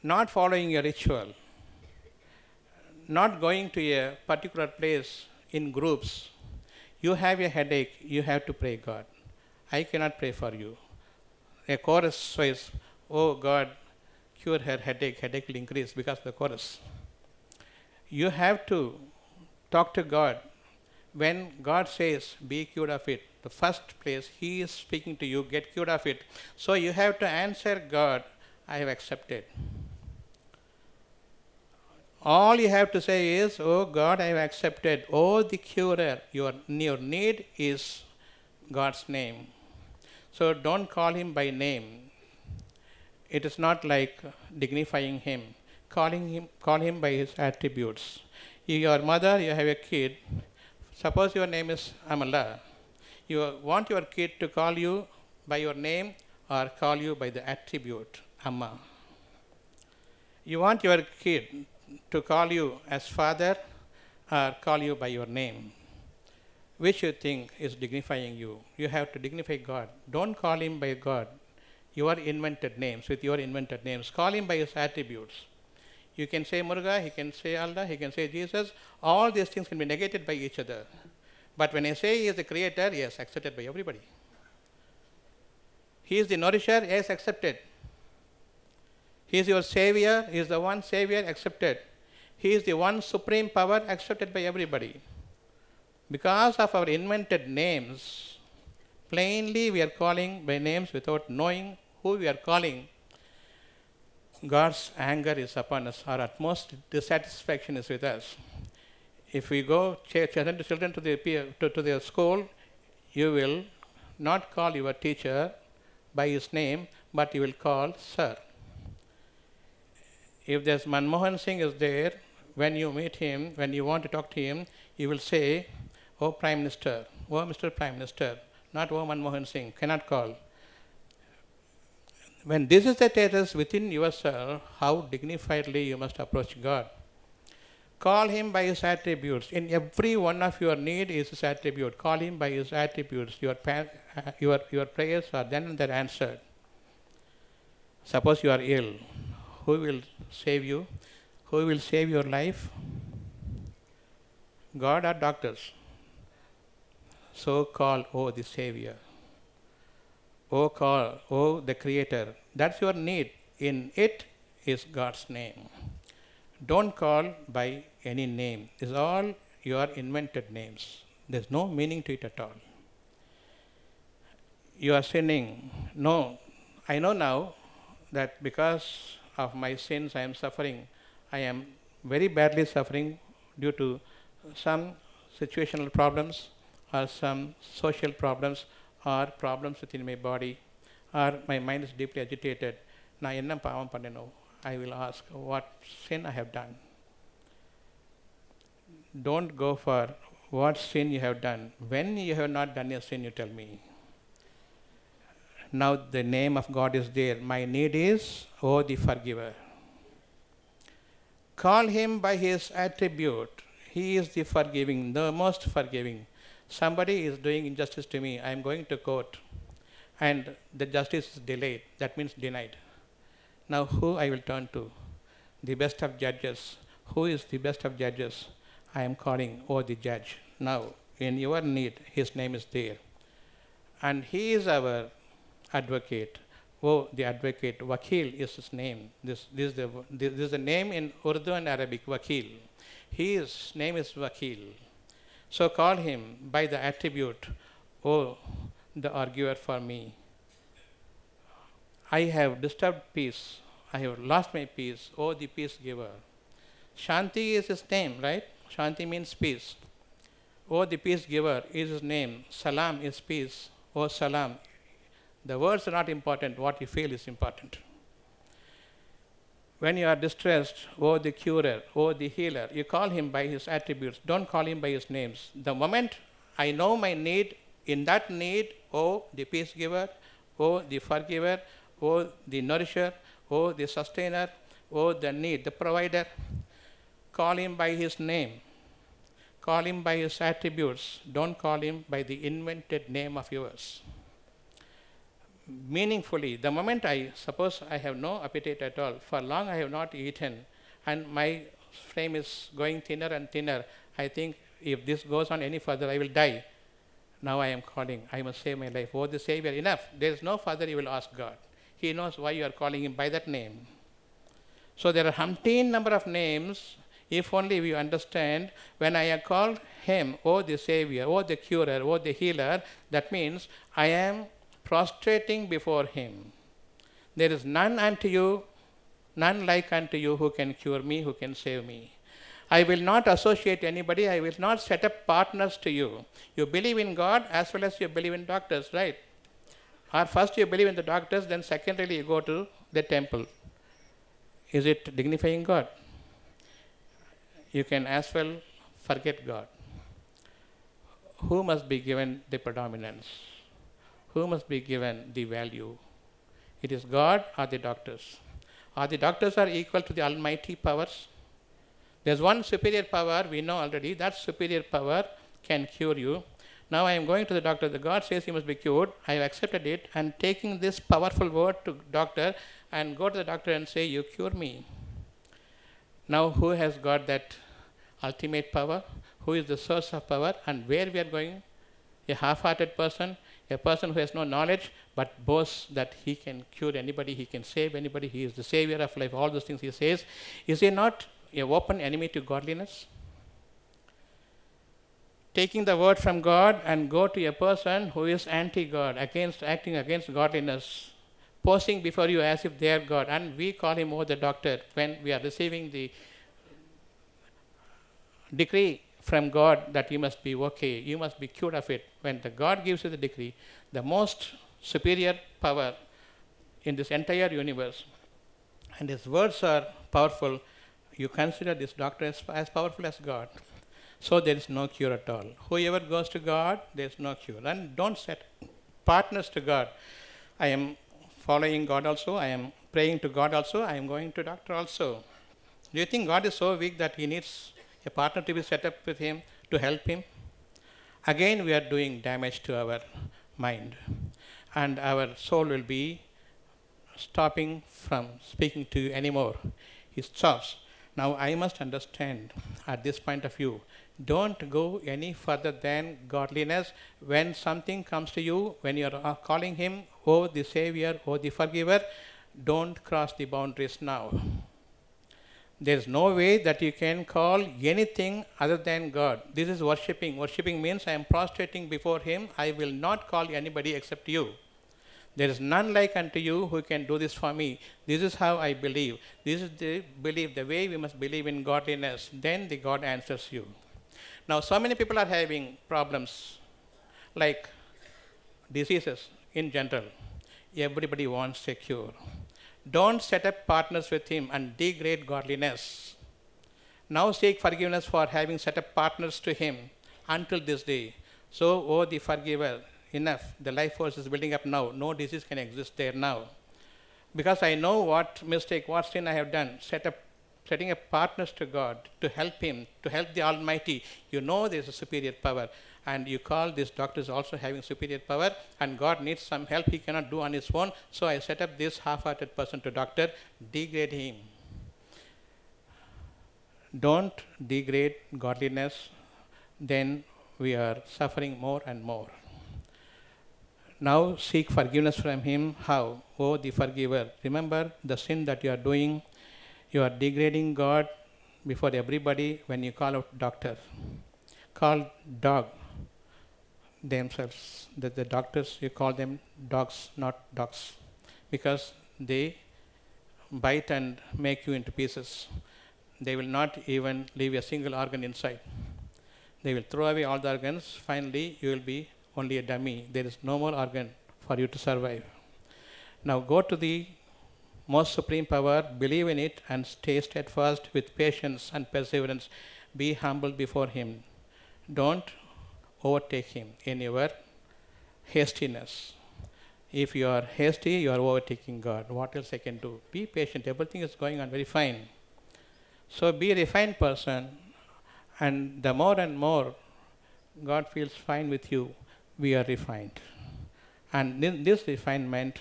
not following a ritual, not going to a particular place in groups. You have a headache, you have to pray God. I cannot pray for you. A chorus says, oh God, cure her headache, headache will increase because of the chorus. You have to talk to God. When God says, be cured of it, the first place He is speaking to you, get cured of it. So you have to answer God, I have accepted. All you have to say is, oh God, I have accepted. Oh, the curer, your need is God's name. So don't call Him by name. It is not like dignifying Him. Call Him by His attributes. Your mother, you have a kid. Suppose your name is Amala. You want your kid to call you by your name or call you by the attribute, Amma. You want your kid to call you as father or call you by your name. Which you think is dignifying you? You have to dignify God. Don't call Him by God, your invented names, with your invented names. Call Him by His attributes. You can say Muruga, he can say Allah, he can say Jesus. All these things can be negated by each other. But when I say He is the creator, yes, accepted by everybody. He is the nourisher, yes, accepted. He is your savior, He is the one savior, accepted. He is the one supreme power, accepted by everybody. Because of our invented names, plainly we are calling by names without knowing who we are calling. God's anger is upon us. Our utmost dissatisfaction is with us. If we go send children to the school, you will not call your teacher by his name, but you will call Sir. If there's Manmohan Singh is there, when you meet him, when you want to talk to him, you will say, oh Prime Minister, oh Mr. Prime Minister, not oh Manmohan Singh, cannot call. When this is the status within yourself, how dignifiedly you must approach God. Call Him by His attributes. In every one of your need is His attribute. Call Him by His attributes. Your prayers are then and there answered. Suppose you are ill. Who will save you? Who will save your life? God or doctors? So call, oh the Savior. Oh call, oh the Creator. That's your need. In it is God's name. Don't call by any name. It's all your invented names. There's no meaning to it at all. You are sinning. No, I know now that because of my sins I am suffering. I am very badly suffering due to some situational problems or some social problems or problems within my body, or my mind is deeply agitated. Na enna pavam panneno? I will ask, what sin I have done? Don't go for what sin you have done. When you have not done a sin, you tell me. Now the name of God is there. My need is, oh the forgiver. Call Him by His attribute. He is the forgiving, the most forgiving. Somebody is doing injustice to me. I am going to court and the justice is delayed. That means denied. Now who I will turn to? The best of judges. Who is the best of judges? I am calling, oh the judge. Now in your need, His name is there. And He is our advocate. Oh, the advocate. Wakil is His name. This is the name in Urdu and Arabic, Wakil. His name is Wakil. So call Him by the attribute, oh, the arguer for me. I have disturbed peace. I have lost my peace. Oh, the peace giver. Shanti is His name, right? Shanti means peace. Oh, the peace giver is His name. Salam is peace. Oh, Salam. The words are not important. What you feel is important. When you are distressed, oh the curer, oh the healer, you call Him by His attributes. Don't call Him by His names. The moment I know my need, in that need, oh the peace giver, oh the forgiver, oh the nourisher, oh the sustainer, oh the need, the provider, call Him by His name. Call Him by His attributes. Don't call Him by the invented name of yours. meaningfully. The moment I suppose I have no appetite at all, for long I have not eaten, and my frame is going thinner and thinner, I think if this goes on any further, I will die. Now I am calling, I must save my life. Oh, the Savior, enough. There is no further you will ask God. He knows why you are calling him by that name. So there are umpteen number of names. If only we understand, when I have called him, oh the Savior, oh the curer, oh the healer, that means I am prostrating before him. There is none unto you, none like unto you who can cure me, who can save me. I will not associate anybody, I will not set up partners to you. You believe in God as well as you believe in doctors, right? Or first you believe in the doctors, then secondarily you go to the temple. Is it dignifying God? You can as well forget God. Who must be given the predominance? Who must be given the value? It is God or the doctors? Or the doctors are equal to the almighty powers? There's one superior power, we know already, that superior power can cure you. Now I am going to the doctor, the God says he must be cured, I have accepted it, and taking this powerful word to doctor and go to the doctor and say, you cure me. Now who has got that ultimate power? Who is the source of power and where we are going? A half-hearted person, a person who has no knowledge but boasts that he can cure anybody, he can save anybody, he is the savior of life, all those things he says. Is he not an open enemy to godliness? Taking the word from God and go to a person who is anti-God, acting against godliness, posing before you as if they are God, and we call him the doctor when we are receiving the decree from God that you must be okay, you must be cured of it. When the God gives you the decree, the most superior power in this entire universe, and his words are powerful, you consider this doctor as powerful as God. So there is no cure at all. Whoever goes to God, there is no cure. And don't set partners to God. I am following God also, I am praying to God also, I am going to doctor also. Do you think God is so weak that he needs a partner to be set up with him to help him? Again we are doing damage to our mind, and our soul will be stopping from speaking to you anymore. He stops. Now I must understand at this point of view, don't go any further than godliness. When something comes to you, when you are calling him, oh the Savior, oh the Forgiver, don't cross the boundaries now. There is no way that you can call anything other than God. This is worshipping. Worshipping means I am prostrating before him. I will not call anybody except you. There is none like unto you who can do this for me. This is how I believe. This is the belief, the way we must believe in godliness. Then the God answers you. Now so many people are having problems like diseases in general. Everybody wants a cure. Don't set up partners with him and degrade godliness. Now seek forgiveness for having set up partners to him until this day. So, oh the Forgiver, enough. The life force is building up now. No disease can exist there now. Because I know what mistake, what sin I have done. Setting up partners to God to help him, to help the Almighty. You know there is a superior power. And you call this doctor is also having superior power, and God needs some help he cannot do on his own. So I set up this half-hearted person to doctor, degrade him. Don't degrade godliness, then we are suffering more and more. Now seek forgiveness from him. How? Oh, the Forgiver. Remember the sin that you are doing. You are degrading God before everybody when you call out doctor. Call dog themselves. The doctors, you call them dogs, not dogs, because they bite and make you into pieces. They will not even leave a single organ inside. They will throw away all the organs. Finally, you will be only a dummy. There is no more organ for you to survive. Now go to the most supreme power, believe in it, and stay steadfast with patience and perseverance. Be humble before him. Don't overtake him in your hastiness. If you are hasty, you are overtaking God. What else I can do? Be patient. Everything is going on very fine. So be a refined person, and the more and more God feels fine with you, we are refined. And in this refinement,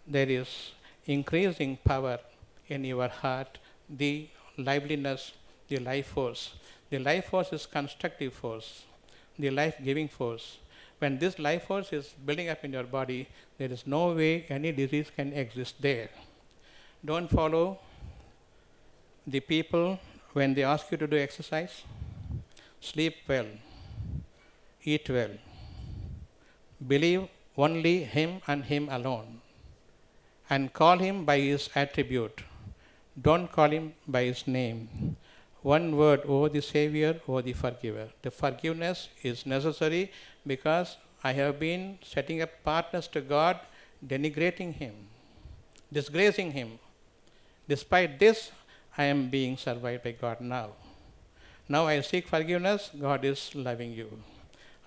there is increasing power in your heart, the liveliness, the life force. The life force is constructive force, the life-giving force. When this life force is building up in your body, there is no way any disease can exist there. Don't follow the people when they ask you to do exercise. Sleep well, eat well, believe only Him and Him alone, and call Him by His attribute. Don't call Him by His name. One word, oh the Savior, oh the Forgiver. The forgiveness is necessary because I have been setting up partners to God, denigrating Him, disgracing Him. Despite this, I am being survived by God now. Now I seek forgiveness, God is loving you.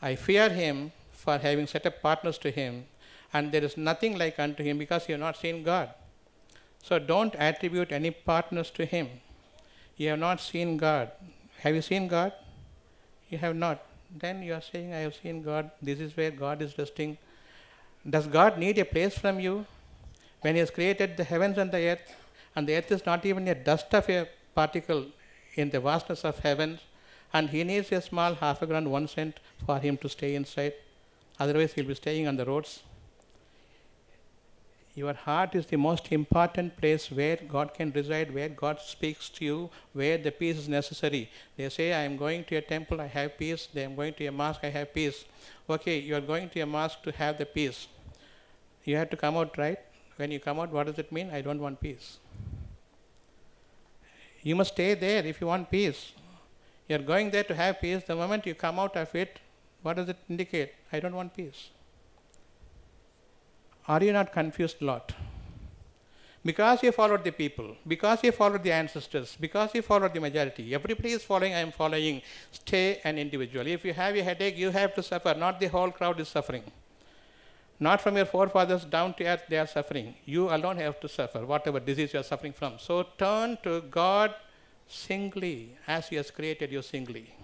I fear Him for having set up partners to Him, and there is nothing like unto Him because you have not seen God. So don't attribute any partners to Him. You have not seen God. Have you seen God? You have not. Then you are saying, I have seen God. This is where God is resting. Does God need a place from you? When He has created the heavens and the earth is not even a dust of a particle in the vastness of heavens, and He needs a small half a ground 1 cent for Him to stay inside. Otherwise, He'll be staying on the roads. Your heart is the most important place where God can reside, where God speaks to you, where the peace is necessary. They say, I am going to a temple, I have peace. They am going to a mosque, I have peace. Okay, you are going to a mosque to have the peace. You have to come out, right? When you come out, what does it mean? I don't want peace. You must stay there if you want peace. You are going there to have peace. The moment you come out of it, what does it indicate? I don't want peace. Are you not confused lot? Because you followed the people, because you followed the ancestors, because you followed the majority. Everybody is following, I am following. Stay an individual. If you have a headache, you have to suffer. Not the whole crowd is suffering. Not from your forefathers down to earth, they are suffering. You alone have to suffer, whatever disease you are suffering from. So turn to God singly, as He has created you singly.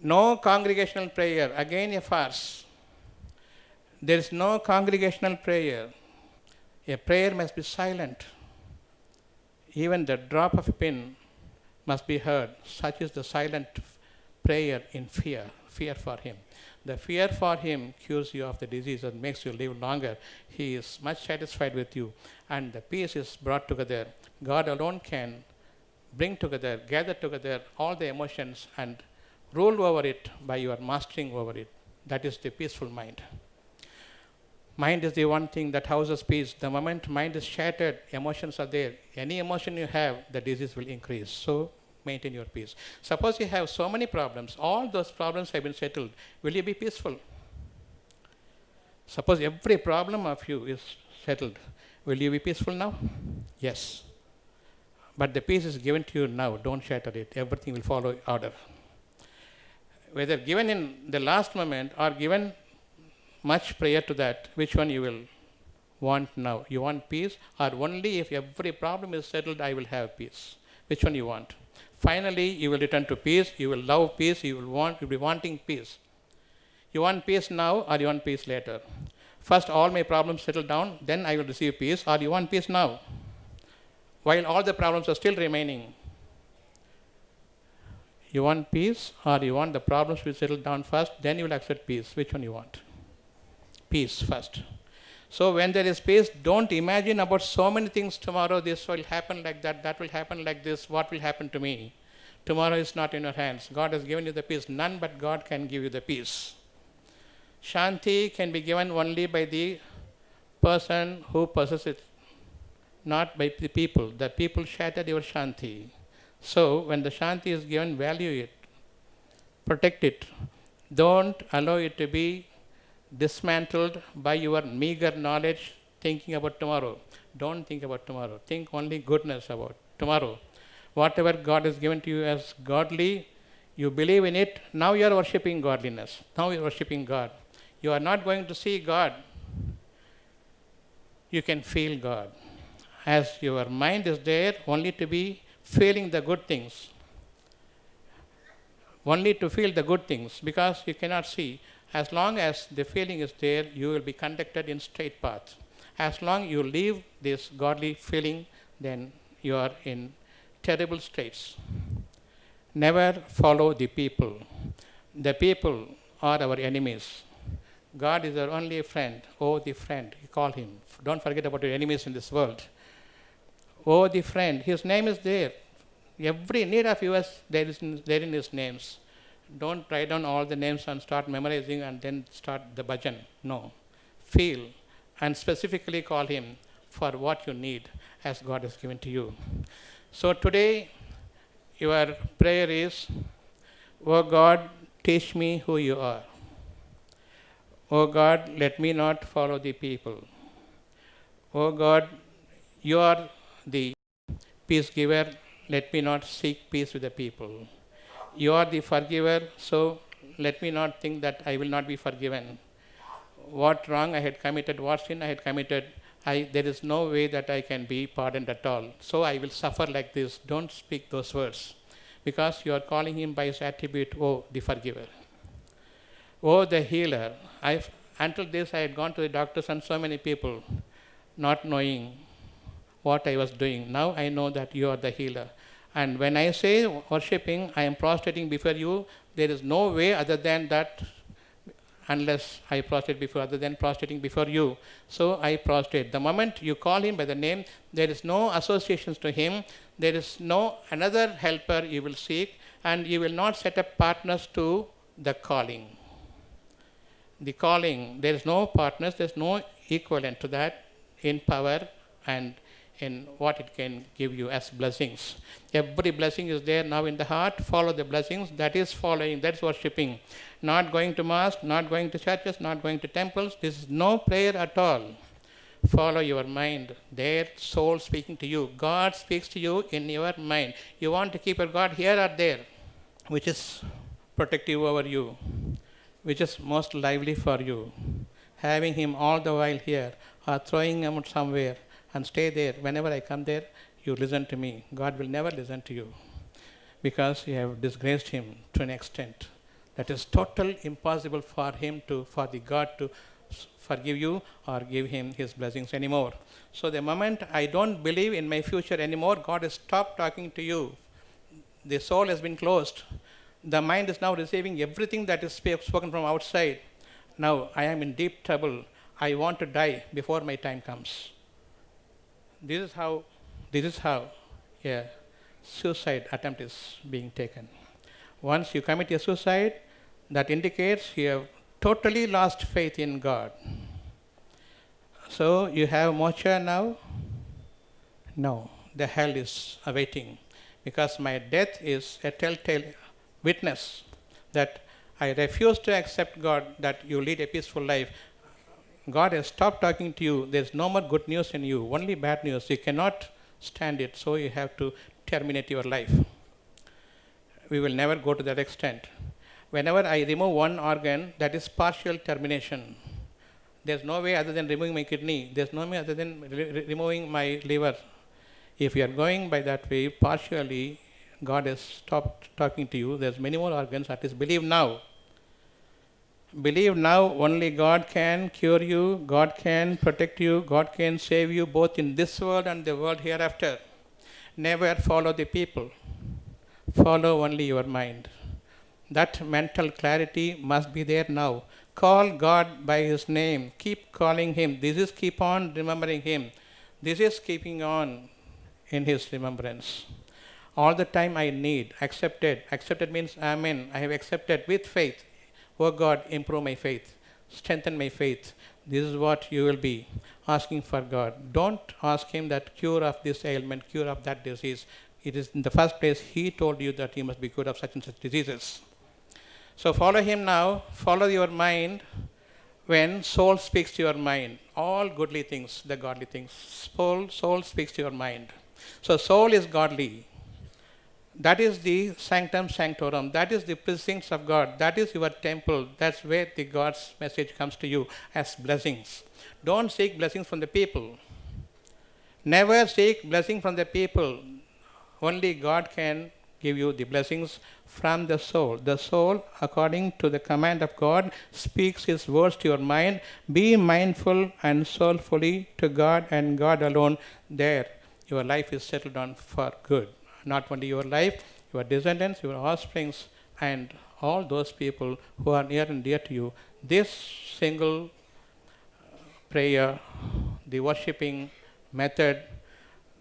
No congregational prayer, again a farce. There is no congregational prayer. A prayer must be silent. Even the drop of a pin must be heard. Such is the silent prayer in fear for Him. The fear for Him cures you of the disease and makes you live longer. He is much satisfied with you, and the peace is brought together. God alone can bring together, gather together all the emotions and rule over it by your mastering over it. That is the peaceful mind. Mind is the one thing that houses peace. The moment mind is shattered, emotions are there. Any emotion you have, the disease will increase. So maintain your peace. Suppose you have so many problems, all those problems have been settled. Will you be peaceful? Suppose every problem of you is settled. Will you be peaceful now? Yes. But the peace is given to you now. Don't shatter it. Everything will follow order. Whether given in the last moment or given much prior to that, which one you will want now? You want peace, or only if every problem is settled, I will have peace? Which one you want? Finally, you will return to peace. You will love peace. You will be wanting peace. You want peace now, or you want peace later? First, all my problems settle down, then I will receive peace, or you want peace now, while all the problems are still remaining? You want peace, or you want the problems to settle down first, then you will accept peace? Which one you want? Peace first. So when there is peace, don't imagine about so many things tomorrow. This will happen like that, that will happen like this, what will happen to me? Tomorrow is not in your hands. God has given you the peace. None but God can give you the peace. Shanti can be given only by the person who possesses it, not by the people. The people shattered your Shanti. So when the Shanti is given, value it, protect it. Don't allow it to be dismantled by your meager knowledge, thinking about tomorrow. Don't think about tomorrow. Think only goodness about tomorrow. Whatever God has given to you as godly, you believe in it. Now you are worshipping godliness. Now you are worshipping God. You are not going to see God. You can feel God. As your mind is there only to be feeling the good things. Only to feel the good things, because you cannot see. As long as the feeling is there, you will be conducted in straight path. As long you leave this godly feeling, then you are in terrible states. Never follow the people. The people are our enemies. God is our only friend. Oh, the friend, you call him. Don't forget about your enemies in this world. Oh, the friend, his name is there. Every need of yours, there in his names. Don't write down all the names and start memorizing and then start the bhajan. No. Feel and specifically call him for what you need as God has given to you. So today, your prayer is, oh God, teach me who you are. Oh God, let me not follow the people. Oh God, you are the peace giver. Let me not seek peace with the people. You are the forgiver, so let me not think that I will not be forgiven. What wrong I had committed, what sin I had committed, there is no way that I can be pardoned at all. So I will suffer like this. Don't speak those words, because you are calling him by his attribute, oh, the forgiver. Oh, the healer. Until this, I had gone to the doctors and so many people, not knowing what I was doing. Now I know that you are the healer. And when I say worshipping, I am prostrating before you. There is no way other than that, unless I prostrate before, other than prostrating before you. So I prostrate. The moment you call him by the name, there is no associations to him. There is no another helper you will seek, and you will not set up partners to the calling. The calling, there is no partners, there is no equivalent to that in power and in what it can give you as blessings. Every blessing is there now in the heart. Follow the blessings. That is following, that is worshipping. Not going to mosque, not going to churches, not going to temples. This is no prayer at all. Follow your mind. Their soul speaking to you. God speaks to you in your mind. You want to keep your God here or there, which is protective over you, which is most lively for you. Having him all the while here, or throwing him out somewhere and stay there. Whenever I come there, you listen to me. God will never listen to you, because you have disgraced him to an extent that is totally impossible for the God to forgive you or give him his blessings anymore. So the moment I don't believe in my future anymore, God has stopped talking to you. The soul has been closed. The mind is now receiving everything that is spoken from outside. Now I am in deep trouble. I want to die before my time comes. This is how a suicide attempt is being taken. Once you commit a suicide, that indicates you have totally lost faith in God. So you have moksha now? No, the hell is awaiting, because my death is a telltale witness that I refuse to accept God, that you lead a peaceful life. God has stopped talking to you. There is no more good news in you, only bad news. You cannot stand it, so you have to terminate your life. We will never go to that extent. Whenever I remove one organ, that is partial termination. There is no way other than removing my kidney. There is no way other than removing my liver. If you are going by that way, partially, God has stopped talking to you. There's many more organs. At least believe now. Believe now. Only God can cure you. God can protect you. God can save you both in this world and the world hereafter. Never follow the people. Follow only your mind. That mental clarity must be there now. Call God by his name. Keep calling him. This is keep on remembering him. This is keeping on in his remembrance. All the time I need. Accepted. Accepted means amen. I have accepted with faith. Oh God, improve my faith. Strengthen my faith. This is what you will be asking for God. Don't ask him that cure of this ailment, cure of that disease. It is in the first place he told you that you must be cured of such and such diseases. So follow him now. Follow your mind. When soul speaks to your mind, all goodly things, the godly things, soul speaks to your mind. So soul is godly. That is the sanctum sanctorum. That is the precincts of God. That is your temple. That's where the God's message comes to you as blessings. Don't seek blessings from the people. Never seek blessing from the people. Only God can give you the blessings from the soul. The soul, according to the command of God, speaks His words to your mind. Be mindful and soulfully to God and God alone. There, your life is settled on for good. Not only your life, your descendants, your offsprings, and all those people who are near and dear to you. This single prayer, the worshipping method,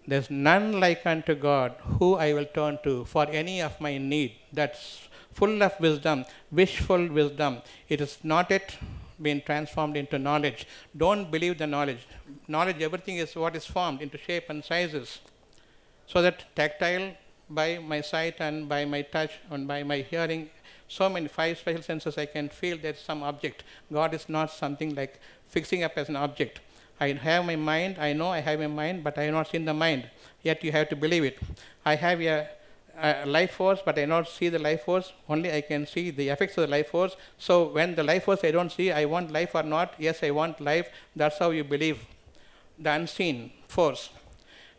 there's none like unto God who I will turn to for any of my need. That's full of wisdom, wishful wisdom. It is not yet been transformed into knowledge. Don't believe the knowledge. Knowledge, everything is what is formed into shape and sizes. So that tactile, by my sight and by my touch and by my hearing, so many 5 special senses, I can feel there's some object. God is not something like fixing up as an object. I have my mind, I know I have my mind, but I have not seen the mind. Yet you have to believe it. I have a life force, but I not see the life force. Only I can see the effects of the life force. So when the life force I don't see, I want life or not. Yes, I want life. That's how you believe the unseen force.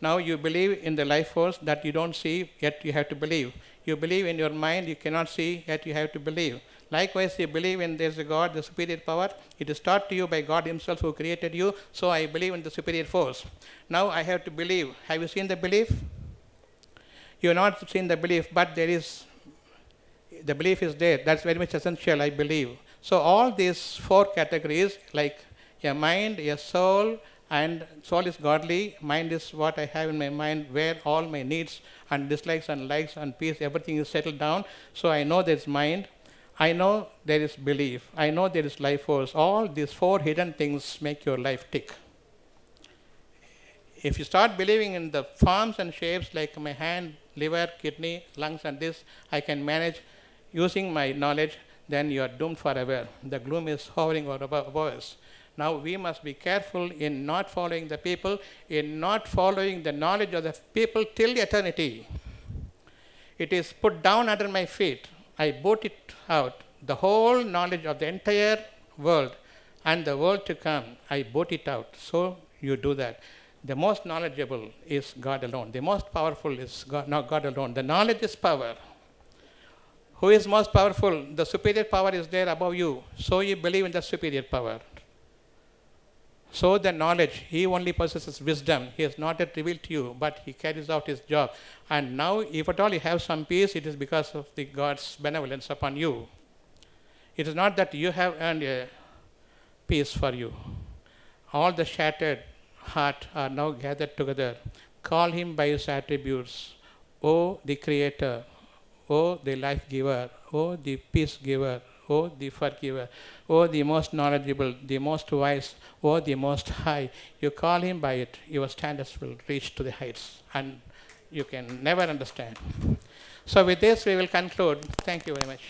Now you believe in the life force that you don't see, yet you have to believe. You believe in your mind, you cannot see, yet you have to believe. Likewise, you believe in there's a God, the superior power. It is taught to you by God Himself who created you. So I believe in the superior force. Now I have to believe. Have you seen the belief? You have not seen the belief, but there is, the belief is there. That's very much essential, I believe. So all these 4 categories, like a mind, a soul, and soul is godly, mind is what I have in my mind, where all my needs and dislikes and likes and peace, everything is settled down. So I know there is mind. I know there is belief. I know there is life force. All these 4 hidden things make your life tick. If you start believing in the forms and shapes like my hand, liver, kidney, lungs, and this, I can manage using my knowledge, then you are doomed forever. The gloom is hovering above us. Now we must be careful in not following the people, in not following the knowledge of the people till eternity. It is put down under my feet. I boot it out. The whole knowledge of the entire world and the world to come, I boot it out. So you do that. The most knowledgeable is God alone. The most powerful is God, not God alone. The knowledge is power. Who is most powerful? The superior power is there above you. So you believe in the superior power. So the knowledge, He only possesses wisdom. He has not yet revealed to you, but He carries out His job. And now, if at all you have some peace, it is because of the God's benevolence upon you. It is not that you have earned a peace for you. All the shattered heart are now gathered together. Call Him by His attributes. O the Creator, O the Life Giver, O the Peace Giver, O the Forgiver, O the most knowledgeable, the most wise, O the most high. You call Him by it, your standards will reach to the heights, and you can never understand. So with this we will conclude. Thank you very much.